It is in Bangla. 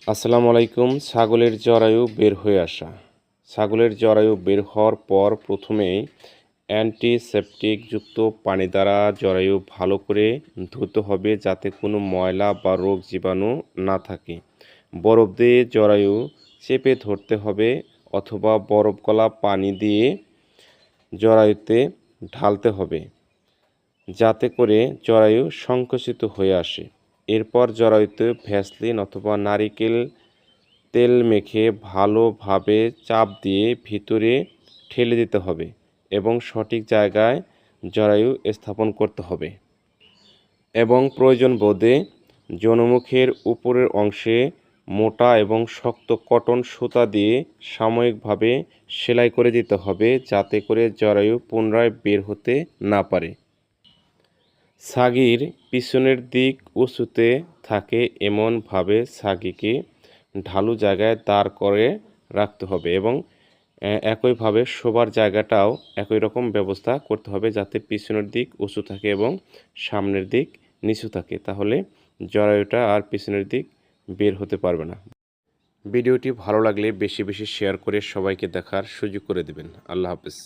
আসসালামু আলাইকুম। ছাগলের জরায়ু বের হয়ে আসা। ছাগলের জরায়ু বের হওয়ার পর প্রথমেই অ্যান্টিসেপটিকযুক্ত পানি দ্বারা জরায়ু ভালো করে ধুতে হবে যাতে কোনো ময়লা বা রোগ জীবাণু না থাকে। বরফ দিয়ে জরায়ু চেপে ধরতে হবে অথবা বরফ গলা পানি দিয়ে জরায়ুতে ঢালতে হবে যাতে করে জরায়ু সংকুচিত হয়ে আসে। এরপর জরায়ুতে ভ্যাসলিন অথবা নারিকেল তেল মেখে ভালোভাবে চাপ দিয়ে ভিতরে ঠেলে দিতে হবে এবং সঠিক জায়গায় জরায়ু স্থাপন করতে হবে এবং প্রয়োজন বোধে যৌনমুখের উপরের অংশে মোটা এবং শক্ত কটন সুতা দিয়ে সাময়িকভাবে সেলাই করে দিতে হবে যাতে করে জরায়ু পুনরায় বের হতে না পারে। ছাগির পিছনের দিক উঁচুতে থাকে এমনভাবে ছাগিকে ঢালু জায়গায় দাঁড় করে রাখতে হবে এবং একইভাবে শোবার জায়গাটাও একই রকম ব্যবস্থা করতে হবে যাতে পিছনের দিক উঁচু থাকে এবং সামনের দিক নিচু থাকে, তাহলে জরায়ুটা আর পিছনের দিক বের হতে পারবে না। ভিডিওটি ভালো লাগলে বেশি বেশি শেয়ার করে সবাইকে দেখার সুযোগ করে দেবেন। আল্লাহ হাফেজ।